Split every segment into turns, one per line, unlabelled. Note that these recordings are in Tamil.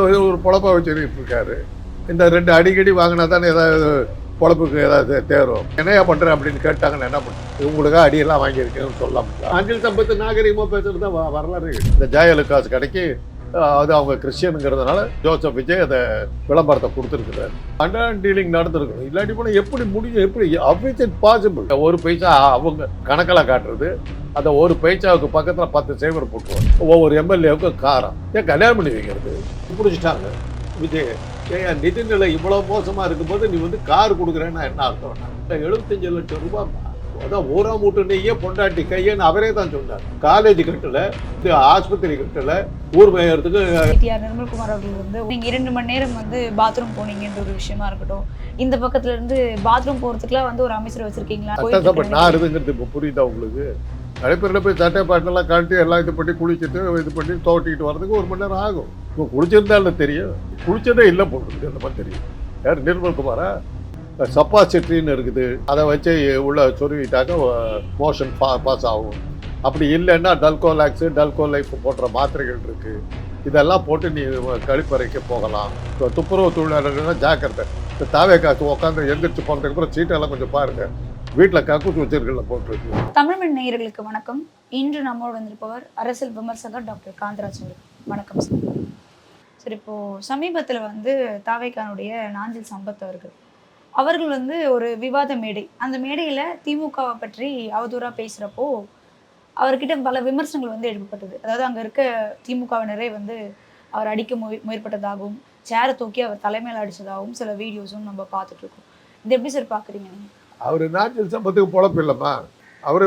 ஒரு பொழப்பா வச்சுட்டு இருக்காரு. இந்த 2 அடிக்கடி வாங்கினா தானே ஏதாவது பொழப்புக்கு ஏதாவது தேரும். என்னையா பண்ணுறேன் அப்படின்னு கேட்டாங்கன்னு என்ன பண்ணுறேன்? இவங்களுக்காக அடியெல்லாம் வாங்கியிருக்கேன்னு சொல்லலாம். அஞ்சில் சம்பத்து நாகரிகமாக பேசுறது தான் வரலாறு. இந்த ஜெயலலிதாஸ் கடைக்கு அது அவங்க கிறிஸ்டியனுங்கிறதுனால ஜோசப் விஜய் அதை விளம்பரத்தை கொடுத்துருக்குறாரு. அண்டர் டீலிங் நடந்திருக்கணும். இல்லாட்டி போனால் எப்படி முடியும்? எப்படி அவ்விச் இட் பாசிபிள்? ஒரு பைசா அவங்க கணக்கெல்லாம் காட்டுறது, அந்த ஒரு பைசாவுக்கு பக்கத்தில் 10 சேவர் போட்டுருவாங்க. ஒவ்வொரு எம்எல்ஏவுக்கு காரம் ஏன் கல்யாணம் பண்ணி வைக்கிறது பிடிச்சிட்டாங்க விஜய். ஏன் நிதிநிலை இவ்வளோ மோசமாக இருக்கும்போது நீ வந்து கார் கொடுக்குறேன்னா என்ன அர்த்தம்? 75 லட்சம் ரூபாய் அதான் ஊரா மூட்டுனையே பொண்டாட்டி கையன்னு அவரே தான் சொன்னார். காலேஜ் கட்டல, ஆஸ்பத்திரி கட்டல, ஊர் மேயறதுக்கு.
நிர்மல்குமார் அவர்கள் வந்து நீங்க 2 மணி நேரம் வந்து பாத்ரூம் போனீங்கன்ற ஒரு விஷயமா இருக்கட்டும், இந்த பக்கத்துல இருந்து பாத்ரூம் போறதுக்குலாம் வந்து ஒரு அமைச்சர் வச்சிருக்கீங்களா?
நான் இருதுங்கிறது இப்போ புரியுதா உங்களுக்கு? நடைபெறில் போய் சட்டை பாட்டெல்லாம் காட்டி எல்லாம் இது பண்ணி குளிச்சுட்டு இது பண்ணி தோட்டிக்கிட்டு வர்றதுக்கு 1 மணி நேரம் ஆகும். இப்போ குளிச்சிருந்தாலும் தெரியும், குளிச்சதே இல்லை போட்டுருக்கு அந்த மாதிரி தெரியும். யார் நிர்மல்குமாரா? சப்பாசிட்ரின்னு இருக்குது, அதை வச்சு உள்ள சொருவிட்டாக்க மோஷன் பாஸ் ஆகும். அப்படி இல்லைன்னா டல்கோலாக்ஸு டல்கோலைஃப் போன்ற மாத்திரைகள் இருக்குது. இதெல்லாம் போட்டு நீ கழிப்பறைக்கு போகலாம். இப்போ துப்புரவு தொழிலாளர்கள்லாம் ஜாக்கிரதை. இந்த தாவே காசு உட்காந்து எந்திரிச்சு போனதுக்கு அப்புறம் சீட்டெல்லாம் கொஞ்சம் பாருங்கள். வீட்டில் கக்கூஸ் வச்சிருக்கல போட்டிருக்கு.
தமிழ்மண் நேயர்களுக்கு வணக்கம். இன்று நம்மோடு வந்திருப்பவர் அரசியல் விமர்சகர் டாக்டர் காந்தராஜ் அவர்கள். வணக்கம் சார். சரி, இப்போது சமீபத்தில் வந்து தாவேக்கானுடைய நாஞ்சில் சம்பத் அவர்கள் வந்து ஒரு விவாத மேடை, அந்த மேடையில் திமுகவை பற்றி அவதூறாக பேசுகிறப்போ அவர்கிட்ட பல விமர்சனங்கள் வந்து எழுப்பப்பட்டது. அதாவது அங்கே இருக்க திமுகவினரே வந்து அவர் அடிக்க முயற்பட்டதாகவும், சேரை தூக்கி அவர் தலைமையில் அடித்ததாகவும் சில வீடியோஸும் நம்ம பார்த்துட்ருக்கோம். இது எப்படி சார் பார்க்குறீங்க நீங்கள்?
அவர் நாஞ்சில் சம்பத்துக்கு பொழப்பு இல்லைம்மா. அவர்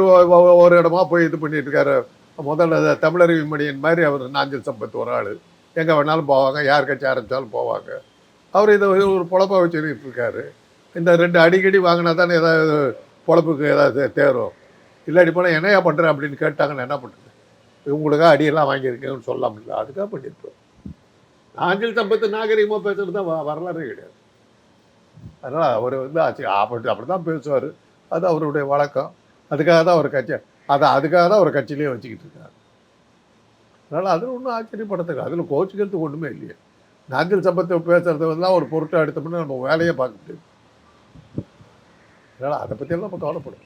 ஒரு இடமா போய் இது பண்ணிட்டு இருக்காரு. முதல்ல தமிழறிவி மணியன் மாதிரி அவர் நாஞ்சில் சம்பத் ஒரு ஆள். எங்கே வேணாலும் போவாங்க, யார் கட்சி ஆரம்பித்தாலும் போவாங்க. அவர் இதை ஒரு பொழப்பா வச்சுட்டு இருக்காரு. இந்த 2 அடிக்கடி வாங்கினா தானே ஏதாவது பொழப்புக்கு ஏதாவது தேரும். இல்லாட்டி போனால் என்னையா பண்ணுறேன் அப்படின்னு கேட்டாங்கன்னு என்ன பண்ணுறது? இவங்களுக்காக அடியெல்லாம் வாங்கியிருக்கேன்னு சொல்லலாம். இல்லை, அதுக்காக பண்ணியிருப்போம். நாஞ்சில் சம்பத்து நாகரிகமாக பேசுகிறது தான் வரலாறே கிடையாது. அதனால் அவர் வந்து அப்படி தான் பேசுவார். அது அவருடைய வழக்கம். அதுக்காக தான் அவர் கட்சி அதுக்காக தான் அவர் கட்சியிலே வச்சுக்கிட்டு இருக்காரு. அதனால் அதில் ஒன்றும் ஆச்சரியப்படுத்துங்க. அதில் கோச்சிக்கிறதுக்கு ஒன்றுமே இல்லையே. நாஞ்சில் சம்பத்தை பேசுகிறது வந்து ஒரு பொருட்டை எடுத்தோம்னா நம்ம வேலையே பார்க்க முடியாது. அதனால் அதை பற்றியெல்லாம் நம்ம கவலைப்படும்.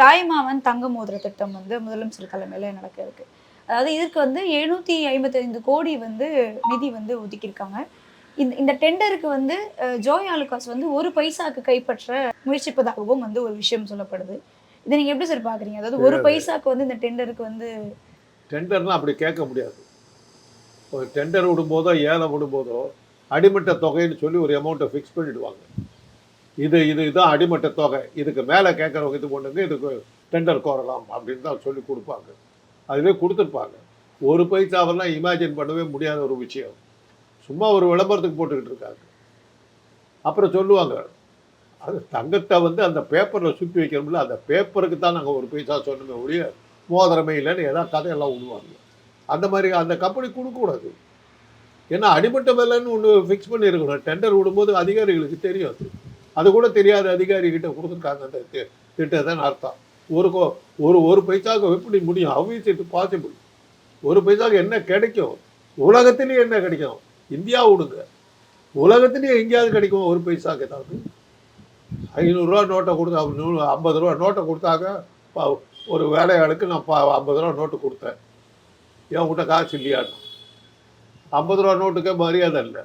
தாய்மாமன் தங்க மோதிர திட்டம் வந்து முதலமைச்சர் தலைமையில் நடக்க இருக்கு. அதாவது இதுக்கு வந்து 755 கோடி வந்து நிதி வந்து ஒதுக்கியிருக்காங்க. இந்த டெண்டருக்கு வந்து ஜோய் ஆலுகாஸ் வந்து 1 பைசாக்கு கைப்பற்ற முயற்சிப்பதாகவும் வந்து ஒரு விஷயம் சொல்லப்படுது. இதை நீங்கள் எப்படி சார் பார்க்குறீங்க? அதாவது 1 பைசாக்கு வந்து இந்த டெண்டருக்கு வந்து
டெண்டர்லாம் அப்படி கேட்க முடியாது. ஒரு டெண்டர் விடும்போதோ ஏலம் விடும்போதோ அடிமட்ட தொகைன்னு சொல்லி ஒரு அமௌண்ட்டை ஃபிக்ஸ் பண்ணிவிடுவாங்க. இதுதான் அடிமட்ட தொகை, இதுக்கு மேலே கேட்குறவங்க இது பண்ணுங்க, இதுக்கு டெண்டர் கோரலாம் அப்படின்னு தான் சொல்லி கொடுப்பாங்க. அதுவே கொடுத்துருப்பாங்க. 1 பைசாவெல்லாம் இமேஜின் பண்ணவே முடியாத ஒரு விஷயம். சும்மா ஒரு விளம்பரத்துக்கு போட்டுக்கிட்டு இருக்காங்க. அப்புறம் சொல்லுவாங்க, அது தங்கத்தை வந்து அந்த பேப்பரில் சுற்றி வைக்கிறோம்ல, அந்த பேப்பருக்கு தான் நாங்கள் 1 பைசா சொன்னோமே ஒழிய மோதிரமே இல்லைன்னு ஏதாவது கதையெல்லாம் விடுவாங்க. அந்த மாதிரி அந்த கம்பெனி கொடுக்கக்கூடாது. ஏன்னா அடிமட்ட விலைன்னு ஒன்று ஃபிக்ஸ் பண்ணியிருக்கணும். டெண்டர் விடும்போது அதிகாரிகளுக்கு தெரியும். அது கூட தெரியாத அதிகாரிகிட்ட கொடுத்துருக்காங்க அந்த திட்டத்தான் அர்த்தம். ஒரு பைசாவுக்கு எப்படி முடியும்? அவ்விச் இட் பாசிபிள். 1 பைசாவுக்கு என்ன கிடைக்கும்? உலகத்திலேயே என்ன கிடைக்கும்? இந்தியா விடுங்க, உலகத்திலேயே எங்கேயாவது கிடைக்கும் 1 பைசாவுக்கு ஏதாவது? 500 ரூபா நோட்டை கொடுத்தா 50 ரூபா நோட்டை கொடுத்தாக்க ஒரு வேலையாளுக்கு நான் 50 ரூபா நோட்டு கொடுத்தேன், என் கிட்ட காசு இல்லையான்னு. 50 ரூபா நோட்டுக்கே மரியாதை இல்லை.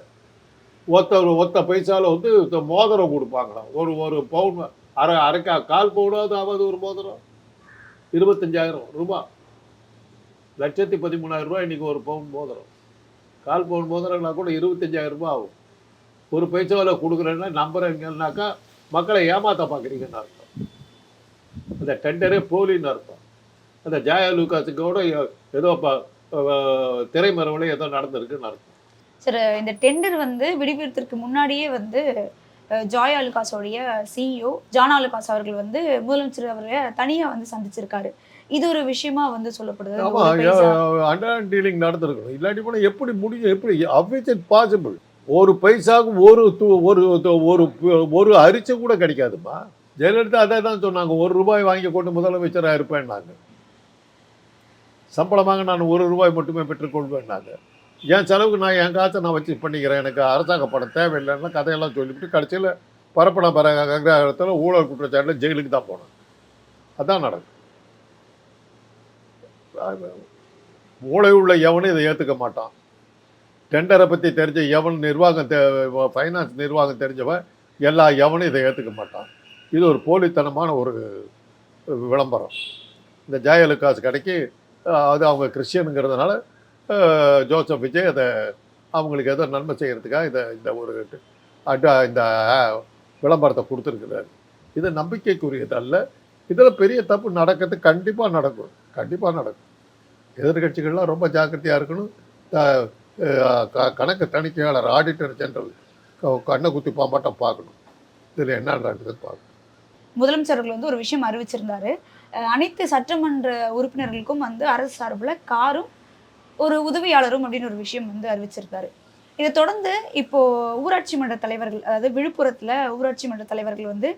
ஒத்த பைசாவில் வந்து மோதிரம் கொடுப்பாங்களாம். ஒரு பவுன் அரைக்கா 1/4 பவுனாவது ஆகாது ஒரு மோதிரம். 25,000 ரூபாய், 1,13,000 ரூபாய் இன்றைக்கி ஒரு பவுன் மோதிரம். 1/4 பவுன் மோதிரம்னா கூட 25,000 ரூபாய் ஆகும். 1 பைசாவில் கொடுக்குறேன்னா நம்புறீங்கன்னாக்கா மக்களை ஏமாற்ற பார்க்குறீங்கன்னு அர்த்தம். அந்த டெண்டரே போலின்னு அர்த்தம். அந்த ஜெயலலிதாவுக்கு கூட ஏதோ திரைமறைவில் ஏதோ நடந்திருக்குன்னு அர்த்தம்.
சார், இந்த டெண்டர் வந்து விடுவிப்பதற்கு முன்னாடியே வந்து ஜாய் ஆலுகாஸோடைய சிஇஓ ஜான் ஆலுகாஸ் அவர்கள் வந்து முதலமைச்சர் அவரை தனியாக வந்து சந்திச்சிருக்காரு. இது ஒரு விஷயமா வந்து சொல்லப்படுது.
அண்டர் டீலிங் நடந்திருக்கணும். இல்லாட்டி போனால் எப்படி முடியும்? எப்படி அவ்விச் இட் பாசிபிள்? 1 பைசாவுக்கு ஒரு அரிசி கூட கிடைக்காதுமா. ஜெயலலிதா அதை தான் சொன்னாங்க, 1 ரூபாய் வாங்கி கொண்டு முதலமைச்சராக இருப்பேன்னாங்க. சம்பளமாக நான் 1 ரூபாய் மட்டுமே பெற்றுக்கொள்வேன்னாங்க. என் செலவுக்கு நான் என் காசை நான் வச்சு பண்ணிக்கிறேன், எனக்கு அரசாங்க பணம் தேவையில்லைன்னா கதையெல்லாம் சொல்லிவிட்டு கடைசியில் பரப்பன பரகத்தில் ஊழல் குற்றச்சாட்டில் ஜெயிலுக்கு தான் போனேன். அதான் நடக்கும். மூளை உள்ள எவனும் இதை ஏற்றுக்க மாட்டான். டெண்டரை பற்றி தெரிஞ்ச எவன் நிர்வாகம் ஃபைனான்ஸ் நிர்வாகம் தெரிஞ்சவன் எவனும் இதை ஏற்றுக்க மாட்டான். இது ஒரு போலித்தனமான ஒரு விளம்பரம். இந்த ஜெயலலிகாசு கடைக்கு அது அவங்க கிறிஸ்டியனுங்கிறதுனால ஜோசப் விஜய் அதை அவங்களுக்கு ஏதோ நன்மை செய்கிறதுக்காக இந்த ஒரு இந்த விளம்பரத்தை கொடுத்துருக்குறாரு. இது நம்பிக்கைக்குரியது அல்ல. இதில் பெரிய தப்பு நடக்கிறது கண்டிப்பாக நடக்கும். எதிர்கட்சிகள்லாம் ரொம்ப ஜாக்கிரதையாக இருக்கணும். கணக்கு தணிக்கையாளர் ஆடிட்டர் ஜெனரல் கண்ணை குத்தி பாம்பாட்டம் பார்க்கணும். இதில் என்ன நடக்குதுன்னு பார்க்கணும்.
முதலமைச்சர் அவர்கள் வந்து ஒரு விஷயம் அறிவிச்சிருந்தாரு. அனைத்து சட்டமன்ற உறுப்பினர்களுக்கும் வந்து அரசு சார்பில் காரும் ஒரு உதவியாளரும் அப்படின்னு ஒரு விஷயம் வந்து அறிவிச்சிருக்காரு. இதை தொடர்ந்து இப்போ ஊராட்சி மன்ற தலைவர்கள், அதாவது விழுப்புரத்தில் ஊராட்சி மன்ற தலைவர்கள் வந்து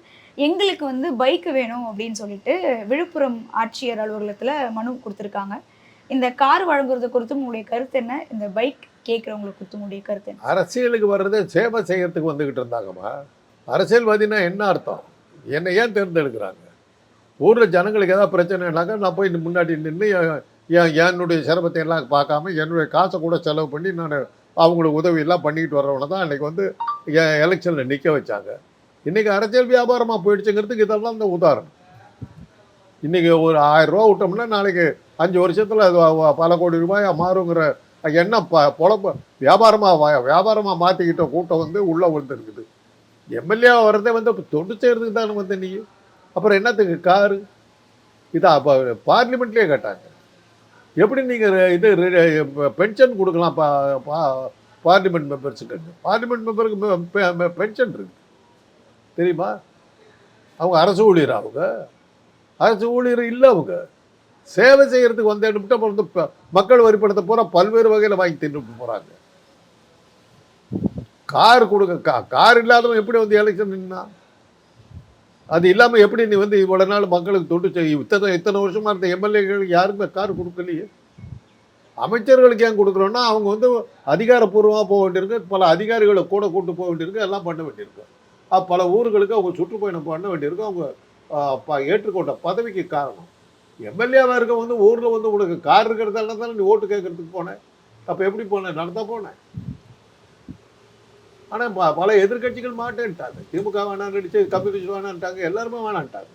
எங்களுக்கு வந்து பைக்கு வேணும் அப்படின்னு சொல்லிட்டு விழுப்புரம் ஆட்சியர் அலுவலகத்தில் மனு கொடுத்துருக்காங்க. இந்த கார் வழங்குறது குறித்து உங்களுடைய கருத்து என்ன? இந்த பைக் கேட்குறவங்களுக்கு குறித்து உங்களுடைய கருத்து என்ன?
அரசியலுக்கு வர்றது சேவை செய்யறதுக்கு வந்துக்கிட்டு இருந்தாங்கம்மா. அரசியல்வாதினா என்ன அர்த்தம்? என்னை ஏன் தேர்ந்தெடுக்கிறாங்க? ஊரில் ஜனங்களுக்கு ஏதாவது பிரச்சனைனாக்கா நான் போய் முன்னாடி நின்று என்னுடைய சிரமத்தை எல்லாம் பார்க்காம என்னுடைய காசை கூட செலவு பண்ணி நான் அவங்களுக்கு உதவியெல்லாம் பண்ணிக்கிட்டு வர்றவனை தான் அன்றைக்கி வந்து எலெக்ஷனில் நிற்க வச்சாங்க. இன்றைக்கி அரசியல் வியாபாரமாக போயிடுச்சுங்கிறதுக்கு இதெல்லாம் இந்த உதாரணம். இன்றைக்கி ஒரு 1000 ரூபா விட்டோம்னா நாளைக்கு 5 வருஷத்தில் அது பல கோடி ரூபாயாக மாறுங்கிற எண்ணம் பொழப்பு வியாபாரமாக மாற்றிக்கிட்ட கூட்டம் வந்து உள்ளே வந்துருக்குது. எம்எல்ஏ வர்றதே வந்து தொண்டு செய்கிறதுக்கு தானே வந்து நீ அப்புறம் என்னத்துக்கு காரு? இதை அப்போ பார்லிமெண்ட்லேயே கேட்டாங்க. எப்படி நீங்கள் இது பென்ஷன் கொடுக்கலாம் பார்லிமெண்ட் மெம்பர்ஸுக்கு? பார்லிமெண்ட் மெம்பருக்கு பென்ஷன் இருக்குது தெரியுமா? அவங்க அரசு ஊழியர், அரசு ஊழியர் இல்லை. அவங்க சேவை செய்கிறதுக்கு வந்து வந்து மக்கள் வரிப்பணத்தை பூரா பல்வேறு வகையில் வாங்கி தின்னுட்டு போகிறாங்க. கார் கொடுக்க கார் இல்லாதவன் எப்படி வந்து எலெக்ஷன் நின்னா? அது இல்லாமல் எப்படி நீ வந்து இவ்வளோ நாள் மக்களுக்கு தொண்டு செய்ய இத்தனை வருஷமாக இருந்த எம்எல்ஏகளுக்கு யாருக்குமே கார் கொடுக்கலையே. அமைச்சர்களுக்கு ஏன் கொடுக்குறோன்னா அவங்க வந்து அதிகாரப்பூர்வமாக போக வேண்டியிருக்கு, பல அதிகாரிகளை கூட கூட்டு போக வேண்டியிருக்கு, எல்லாம் பண்ண வேண்டியிருக்கு. பல ஊர்களுக்கு அவங்க சுற்றுப்பயணம் பண்ண வேண்டியிருக்கு. அவங்க ஏற்றுக்கொண்ட பதவிக்கு காரணம் எம்எல்ஏவாக இருக்க வந்து ஊரில் வந்து உனக்கு கார் இருக்கிறதால தானே நீ ஓட்டு கேட்கறதுக்கு போனேன். அப்போ எப்படி போனேன்? நடந்தா போனேன். ஆனால் பல எதிர்கட்சிகள் மாட்டேன்ட்டாங்க. திமுக வேணான்னு அடிச்சு, கம்யூனிஸ்ட் வேணான்ட்டாங்க, எல்லாருமே வேணான்ட்டாங்க.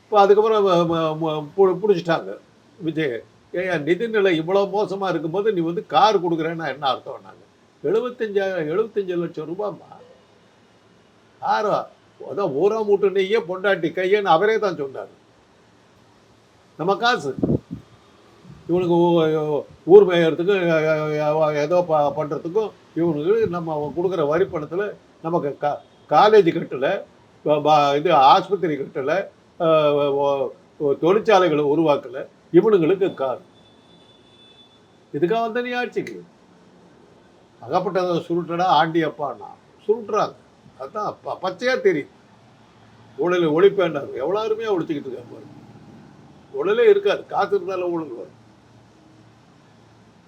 இப்போ அதுக்கப்புறம் பிடிச்சிட்டாங்க விஜய். ஏன் நிதிநிலை இவ்வளோ மோசமாக இருக்கும்போது நீ வந்து கார் கொடுக்குறேன்னா என்ன அர்த்தம்? நாங்கள் 75 லட்சம் ரூபாய்மா காரா? அதான் ஊரா மூட்டு நெய்யே பொண்டாட்டி கையேன்னு அவரே தான் சொன்னார். நம்ம காசு இவனுக்கு ஊர் மேயறதுக்கும் ஏதோ பண்ணுறதுக்கும் இவனுக்கு நம்ம கொடுக்குற வரி பணத்தில் நமக்கு காலேஜ் கட்டலை, இது ஆஸ்பத்திரி கட்டலை, தொழிற்சாலைகளை உருவாக்கலை, இவனுங்களுக்கு கார். இதுக்காக வந்து நீ ஆட்சிக்கு அகப்பட்டதை சுருட்டடா ஆண்டி அப்பான்னா சுருட்டுறாங்க. அதுதான் பச்சையாக தெரியும். ஊழலை ஒழிப்பேன்னாரு. எவ்வளோ அருமையாக ஒழிச்சிக்கிட்டு இருக்காரு. ஊழலே இருக்காது, காசு இருந்தாலும் ஊழல் வரும்.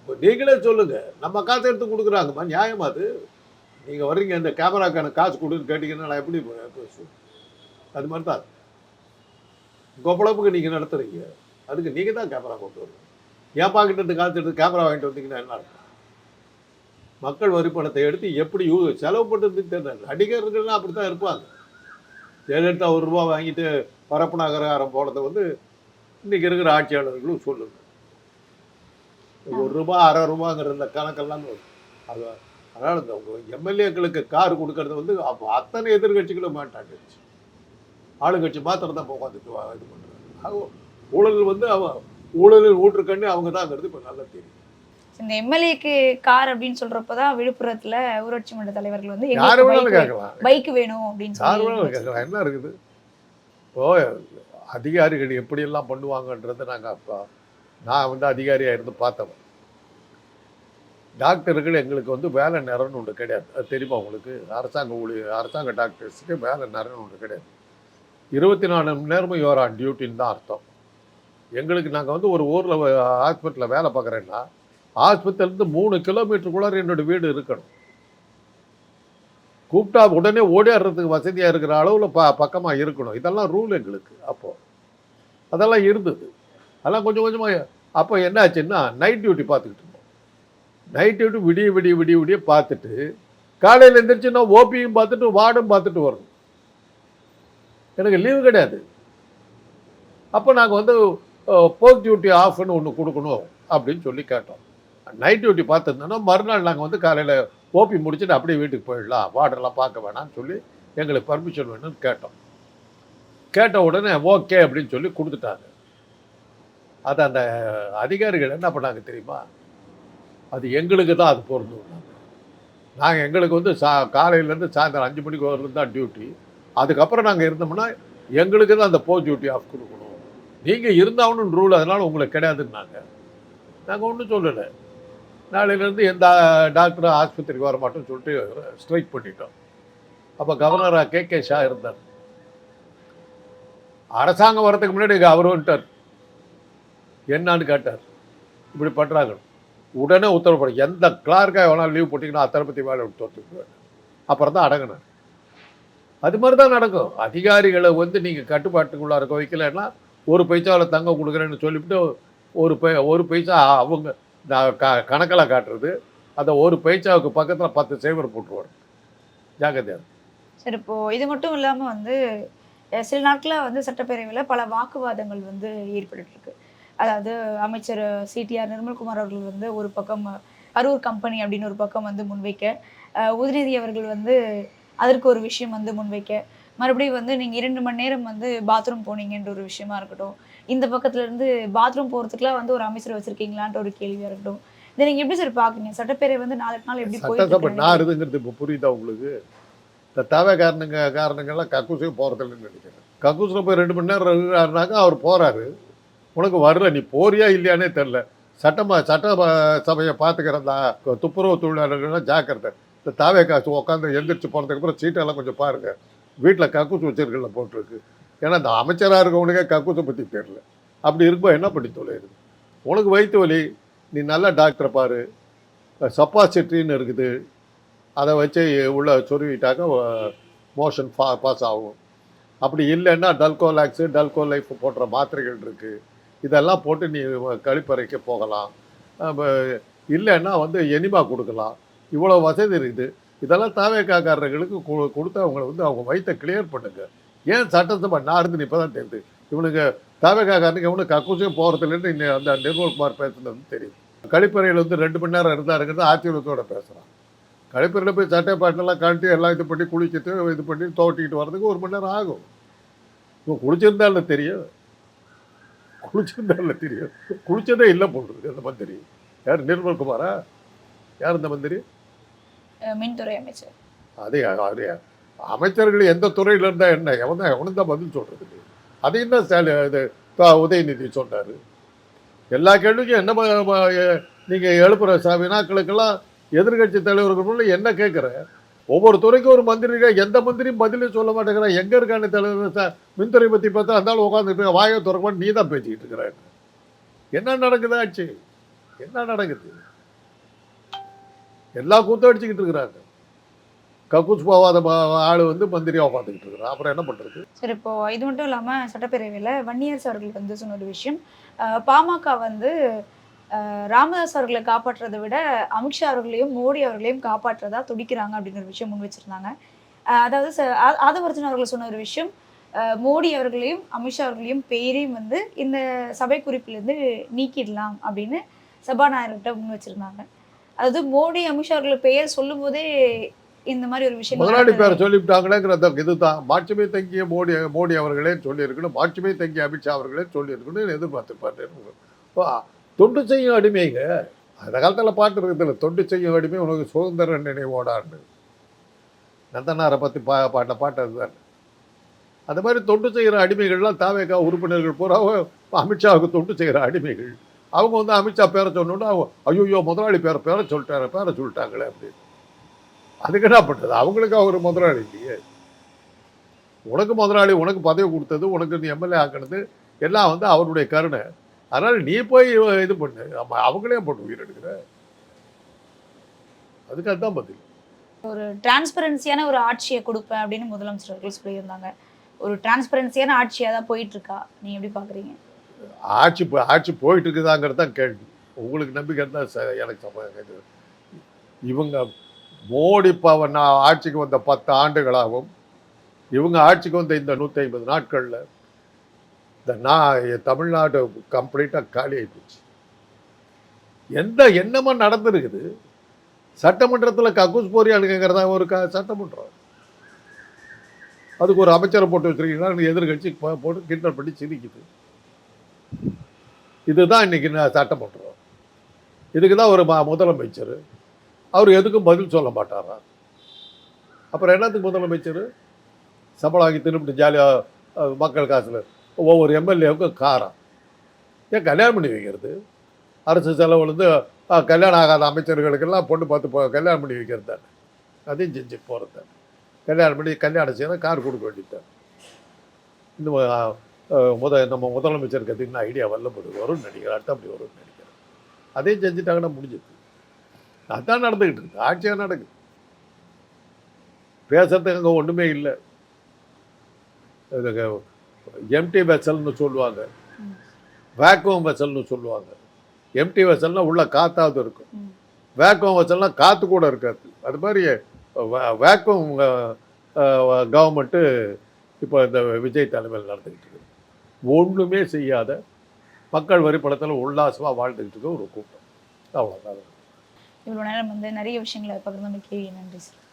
நீங்களே சொல்லுங்க, நம்ம காசு எடுத்து கொடுக்குறாங்கம்மா, நியாயமா அது? நீங்கள் வர்றீங்க இந்த கேமராக்கான காசு கொடுன்னு கேட்டிங்கன்னா நான் எப்படி பேசுவேன்? அது மாதிரி தான் கொப்பளப்புக்கு நீங்கள் நடத்துறீங்க, அதுக்கு நீங்கள் தான் கேமரா கொண்டு வரணும். ஏன் பாக்கிட்டு காசு எடுத்து கேமரா வாங்கிட்டு வந்தீங்கன்னா என்ன இருக்கும்? மக்கள் வரி பணத்தை எடுத்து எப்படி செலவு பண்ணுறதுன்னு தெரியல. நடிகர்கள்லாம் அப்படி தான் இருப்பாங்க. ஜெயலலிதா 1 ரூபா வாங்கிட்டு பரப்புநாகரம் போனதை வந்து இன்றைக்கி இருக்கிற ஆட்சியாளர்களும் சொல்லுங்க. 1 ரூபா 1/2 ரூபாங்கிற இந்த கணக்கெல்லாம் அது. அதனால் இந்த எம்எல்ஏக்களுக்கு கார் கொடுக்கறது வந்து அப்போ அத்தனை எதிர்கட்சிகளும் மாட்டாண்டுச்சு. ஆளுங்கட்சி மாத்திரம் தான் உட்காந்துட்டு இது பண்ணுறாங்க. ஊழல் வந்து ஊழலில் ஊற்றுக்கண்ணு அவங்க தாங்கிறது இப்போ நல்லா தெரியும்.
இந்த எம்எல்ஏக்கு கார் அப்படின்னு சொல்றப்பதான் விழுப்புரத்துல ஊராட்சி மன்ற தலைவர்கள் வந்து
யாரு வேணாலும் கேட்கலாம்,
பைக் வேணும் அப்படின்னு
யாரு வேணாலும் கேட்கலாம். என்ன இருக்குது? இப்போ அதிகாரிகள் எப்படியெல்லாம் பண்ணுவாங்கன்றது நான் வந்து அதிகாரியாக இருந்து பார்த்தவன். டாக்டர்கள் எங்களுக்கு வந்து வேலை நேரம்னு ஒன்று கிடையாது. அது தெரியுமா உங்களுக்கு? அரசாங்க டாக்டர்ஸுக்கு வேலை நேரம்னு ஒன்று கிடையாது. 24 மணி நேரமும் யுவர் ஆன் டியூட்டின்னு தான் அர்த்தம். எங்களுக்கு நாங்கள் வந்து ஒரு ஊரில் ஹாஸ்பிட்டலில் வேலை பார்க்குறேன்னா ஆஸ்பத்திரிலேருந்து 3 கிலோமீட்டருக்குள்ளார என்னோட வீடு இருக்கணும். கூப்பிட்டா உடனே ஓடியாடுறதுக்கு வசதியாக இருக்கிற அளவில் பக்கமாக இருக்கணும். இதெல்லாம் ரூல் எங்களுக்கு அப்போது. அதெல்லாம் இருந்தது. அதெல்லாம் கொஞ்சம் கொஞ்சமாக. அப்போ என்ன ஆச்சுன்னா நைட் டியூட்டி பார்த்துக்கிட்டு இருந்தோம். நைட் டியூட்டி விடிய விடிய விடிய விடிய பார்த்துட்டு காலையில் எழுந்திரிச்சுன்னா ஓபியும் பார்த்துட்டு வார்டும் பார்த்துட்டு வரணும். எனக்கு லீவு கிடையாது. அப்போ நாங்கள் வந்து போஸ்ட் டியூட்டி ஆஃப்னு ஒன்று கொடுக்கணும் அப்படின்னு சொல்லி கேட்டோம். நைட் டியூட்டி பார்த்துருந்தோன்னா மறுநாள் நாங்கள் வந்து காலையில் ஓபி முடிச்சுட்டு அப்படியே வீட்டுக்கு போயிடலாம், வார்டெல்லாம் பார்க்க வேணாம்னு சொல்லி எங்களுக்கு பர்மிஷன் வேணும்னு கேட்டோம். கேட்ட உடனே ஓகே அப்படின்னு சொல்லி கொடுத்துட்டாங்க. அது அந்த அதிகாரிகள் என்ன பண்ணாங்க தெரியுமா? அது எங்களுக்கு தான் அது பொருந்தும். நாங்கள் எங்களுக்கு வந்து காலையிலேருந்து சாயந்தரம் 5 மணிக்கு வரலும் தான் டியூட்டி. அதுக்கப்புறம் நாங்கள் இருந்தோம்னா எங்களுக்கு தான் அந்த போஸ்ட் டியூட்டி ஆஃப் கொடுக்கணும். நீங்கள் இருந்தாலும் ரூல், அதனால் உங்களுக்கு கிடையாதுன்னாங்க. நாங்கள் ஒன்றும் சொல்லலை. நாளையிலேருந்து எந்த டாக்டரும் ஆஸ்பத்திரிக்கு வர மாட்டோம்னு சொல்லிட்டு ஸ்ட்ரைக் பண்ணிட்டோம். அப்போ கவர்னராக கே ஷா இருந்தார். அரசாங்கம் வரதுக்கு முன்னாடி அவர் வந்துட்டார். என்னான்னு கேட்டார். இப்படி பண்ணுறாங்க. உடனே உத்தரவு எந்த கிளார்க்காக வேணாலும் லீவ் போட்டிங்கன்னா அத்தனை பற்றி வேலை விட்டு தோற்றுக்குவேன். அப்புறம் தான் அடங்கினார். அது மாதிரி தான் நடக்கும். அதிகாரிகளை வந்து நீங்கள் கட்டுப்பாட்டுக்குள்ளார வைக்கலைன்னா ஒரு பைசாவில் தங்க கொடுக்குறேன்னு சொல்லிவிட்டு ஒரு பைசா அவங்க கணக்கில் காட்டுறது. அந்த ஒரு பைசாவுக்கு பக்கத்தில் 10 சைவர் போட்டுருவாங்க. ஜாக்கிரதையாக.
சரி, இப்போது இது மட்டும் இல்லாமல் வந்து சில நாட்களாக வந்து சட்டப்பேரவையில் பல வாக்குவாதங்கள் வந்து ஏற்பட்டுருக்கு. அதாவது அமைச்சர் சிடிஆர் நிர்மல்குமார் அவர்கள் வந்து ஒரு பக்கம் கரூர் கம்பெனி அப்படின்னு ஒரு பக்கம் வந்து முன்வைக்க, உதயநிதி அவர்கள் வந்து அதற்கு ஒரு விஷயம் வந்து முன்வைக்க, மறுபடியும் வந்து நீங்கள் 2 மணி நேரம் வந்து பாத்ரூம் போனீங்கன்ற ஒரு விஷயமா இருக்கட்டும், இந்த பக்கத்துலேருந்து பாத்ரூம் போகிறதுக்குலாம் வந்து ஒரு அமைச்சர் வச்சுருக்கீங்களான்ற ஒரு கேள்வியாக இருக்கட்டும். இதை நீங்கள் எப்படி சார் பார்க்குறீங்க? சட்டப்பேரவை வந்து நாளுக்கு நாள் எப்படி
சட்டசபை நாறுதுங்கிறது இப்போ புரியுதா உங்களுக்கு? இந்த தவ காரணங்கள்லாம் கக்கூஸுக்கு போகிறதில்லன்னு நினைக்கிறேன். கக்கூஸில் போய் 2 மணி நேரம் இருக்கிறாருனாக்கா அவர் போகிறாரு. உனக்கு வரல, நீ போறியா இல்லையானே தெரில. சட்டசபையை பார்த்துக்கிற அந்த துப்புரவு தொழிலாளர்கள்லாம் ஜாக்கிரதை. இந்த தாவே காசு உட்காந்து எந்திரிச்சு போனதுக்கு அப்புறம் சீட்டெல்லாம் கொஞ்சம் பாருங்கள். வீட்டில் கக்கூஸ் வச்சிருக்கல போட்டிருக்கு. ஏன்னா இந்த அமைச்சராக இருக்கவனுக்கே கக்கூஸை பற்றி தெரியல. அப்படி இருக்கும்போது என்ன பண்ணி தொலையுது? உனக்கு வயிற்று வலி, நீ நல்ல டாக்டரை பாரு. சப்பாசிட்ரின்னு இருக்குது, அதை வச்சு உள்ள சொருவிட்டாக்க மோஷன் பாஸ் ஆகும். அப்படி இல்லைன்னா டல்கோலாக்ஸு, டல்கோ லைஃப் போன்ற மாத்திரைகள் இருக்குது. இதெல்லாம் போட்டு நீ கழிப்பறைக்கு போகலாம். இல்லைன்னா வந்து எனிமா கொடுக்கலாம். இவ்வளோ வசதி இருக்குது. இதெல்லாம் தாவேக்காரர்களுக்கு கொடுத்து அவங்கள வந்து அவங்க வயிற்றை கிளியர் பண்ணுங்க. ஏன் சட்டசபை நாடுதுன்னு இப்போ தான் தெரியுது. இவனுக்கு தாவேக்காரனுக்கு இவனு கக்கூசியும் போகிறதுலேருந்து இன்னும் அந்த நிர்மல்குமார் பேசுனது தெரியும். கழிப்பறையில் வந்து 2 மணி நேரம் இருந்தாருங்கிறது ஆச்சரியத்தோடு பேசுகிறான். கழிப்பறையில் போய் சட்டை பாட்டெல்லாம் கழட்டி எல்லாம் இது பண்ணி குளிச்சுட்டு இது பண்ணி தோட்டிக்கிட்டு வர்றதுக்கு 1 மணி நேரம் ஆகும். இவன் குளிச்சிருந்தால தெரியும். குளிச்சதே இல்லை போட்டுருக்கு அந்த மந்திரி. யார்? நிர்மல்குமாரா? யார் இந்த மந்திரி?
மின்துறை அமைச்சர்.
அதே அமைச்சர்கள் எந்த துறையில் இருந்தால் என்ன, எவனும் தான் பதில் சொல்கிறதுக்கு. அதையும் தான் இது உதயநிதி சொன்னார். எல்லா கேள்விக்கும் என்ன நீங்கள் எழுப்புகிற வினாக்களுக்கெல்லாம் எதிர்கட்சி தலைவர்கள் என்ன கேட்குற? ஒவ்வொரு துறைக்கும் ஒரு மந்திரி, எந்த மந்திரியும் பதிலே சொல்ல மாட்டேங்கிறா. எங்கே இருக்கான தலைவர் மின்துறை பற்றி பார்த்தா அந்த உட்காந்துட்டு வாயை திறக்கணும், நீ தான் பேசிக்கிட்டு இருக்கிற. என்ன நடக்குது ஆச்சு? என்ன நடக்குது? எல்லா கூத்தும் அடிச்சுக்கிட்டு இருக்கிறாங்க. கக்கூஸ் போகாத ஆள் வந்து மந்திரியாக பார்த்துக்கிட்டு இருக்கிறான். அப்புறம் என்ன பண்ணுறது?
சரி, இப்போ இது மட்டும் இல்லாமல் சட்டப்பேரவையில் வன்னியரசு அவர்கள் வந்து சொன்ன ஒரு விஷயம், பாமக வந்து ராமதாஸ் அவர்களை காப்பாற்றுறதை விட அமித்ஷா அவர்களையும் மோடி அவர்களையும் காப்பாற்றுறதா துடிக்கிறாங்க அப்படின்னு ஒரு விஷயம் முன் வச்சிருந்தாங்க. அதாவது ஆதவர்ஜன் அவர்கள் சொன்ன ஒரு விஷயம், மோடி அவர்களையும் அமித்ஷா அவர்களையும் பெயரையும் வந்து இந்த சபை குறிப்பிலிருந்து நீக்கிடலாம் அப்படின்னு சபாநாயகர்கிட்ட முன் வச்சிருந்தாங்க. அதாவது மோடி அமித்ஷா அவர்கள் பெயர் சொல்லும் போதே இந்த மாதிரி ஒரு விஷயம்
முதலாளி பேரை சொல்லிவிட்டாங்களேங்கிற இதுதான். மாட்சிமை தங்கிய மோடி அவர்களே சொல்லியிருக்கணும், மாட்சிமை தங்கிய அமித்ஷா அவர்களே சொல்லியிருக்கணும் எதிர்பார்த்துப்பாரு. தொண்டு செய்யும் அடிமைங்க. அந்த காலத்தில் பாட்டு இருக்குதுல்ல, தொண்டு செய்யும் அடிமை உனக்கு சுதந்திர நினைவோடான்னு. நந்தனாரை பற்றி பாட்டு அதுதான். அந்த மாதிரி தொண்டு செய்கிற அடிமைகள்லாம் தாவேக்கா உறுப்பினர்கள் பூராக அமித்ஷாவுக்கு தொண்டு செய்கிற அடிமைகள். அவங்க வந்து அமித்ஷா பேரை சொன்னோன்னா ஐயோ முதலாளி பேரை சொல்லிட்டாங்களே அப்படின்னு. அதுக்கு என்ன பண்ணுறது? அவங்களுக்கு அவர் முதலாளி இல்லையே. உனக்கு முதலாளி, உனக்கு பதவி கொடுத்தது, உனக்கு எம்எல்ஏ ஆக்கினது எல்லாம் வந்து அவருடைய கருணை. அதனால் நீ போய் இது பண்ணு, அவங்களே போட்டு உயிர் எடுக்கிற. அதுக்கு அதுதான் பதில்.
ஒரு டிரான்ஸ்பரன்சியான ஒரு ஆட்சியை கொடுப்பேன் அப்படின்னு முதலமைச்சர் அவர்கள் சொல்லியிருந்தாங்க. ஒரு டிரான்ஸ்பரன்சியான ஆட்சியாக தான் போயிட்டு இருக்கா, நீங்க எப்படி பாக்குறீங்க?
ஆட்சி போயிட்டு இருக்குதாங்கிறது தான் கேள்வி. உங்களுக்கு நம்பிக்கை இருந்தால் எனக்கு இது இவங்க மோடி ஆட்சிக்கு வந்த 10 ஆண்டுகளாகவும் இவங்க ஆட்சிக்கு வந்த இந்த 150 நாட்களில் தமிழ்நாடு கம்ப்ளீட்டாக காலி ஆகிப்போச்சு. என்னமா நடந்துருக்குது? சட்டமன்றத்தில் கக்கூஸ் போரியாளுங்கிறதா ஒரு சட்டமன்றம். அதுக்கு ஒரு அமைச்சரை போட்டு வச்சிருக்கீங்கன்னா எதிர்கட்சி போட்டு கிண்டல் பண்ணி சிரிக்குது. இதுதான் இன்னைக்கு சட்டமன்றம். இதுக்கு தான் ஒரு முதலமைச்சர். அவர் எதுக்கும் பதில் சொல்ல மாட்டாரா? அப்புறம் என்னத்துக்கு முதலமைச்சர்? சம்பளம் வாங்கி திரும்பிட்டு ஜாலியாக மக்கள் காசில் ஒவ்வொரு எம்எல்ஏவுக்கும் காரம். ஏன் கல்யாணம் பண்ணி வைக்கிறது? அரசு செலவுலேருந்து கல்யாணம் ஆகாத அமைச்சர்களுக்கெல்லாம் பொண்ணு பார்த்து கல்யாணம் பண்ணி வைக்கிறது தானே. அதையும் செஞ்சு போகிறது தானே. கல்யாணம் பண்ணி கல்யாணம் செய்யணும், கார் கொடுக்க வேண்டியது. இந்த நம்ம முதலமைச்சருக்கு அதுக்குன்னு ஐடியா வரும்னு நினைக்கிறேன். அடுத்த அப்படி வரும்னு நினைக்கிறேன். அதையும் செஞ்சுட்டாங்கன்னா முடிஞ்சது. அதுதான் நடந்துக்கிட்டு இருக்கு. ஆட்சியாக நடக்குது. பேசுறதுக்கு அங்கே ஒன்றுமே இல்லை. எம்டி வெசல்னு சொல்லுவாங்க, வேக்குவம் வெசல்னு சொல்லுவாங்க. எம்டி வெசல்னா உள்ள காத்தாவது இருக்கும், வேக்குவம் வெசல்னா காற்று கூட இருக்காது. அது மாதிரி வேக்குவம் கவர்மெண்ட்டு இப்போ இந்த விஜய் தலைமையில் நடந்துக்கிட்டு இருக்கு. ஒன்றுமே செய்யாத மக்கள் வரி பணத்தில் உல்லாசமாக வாழ்ந்துக்கிட்டு இருக்க ஒரு கூட்டம். அவ்வளோதான்.
இவ்வளோ நேரம் வந்து நிறைய விஷயங்களை பகிர்ந்தமைக்கு நன்றி சார்.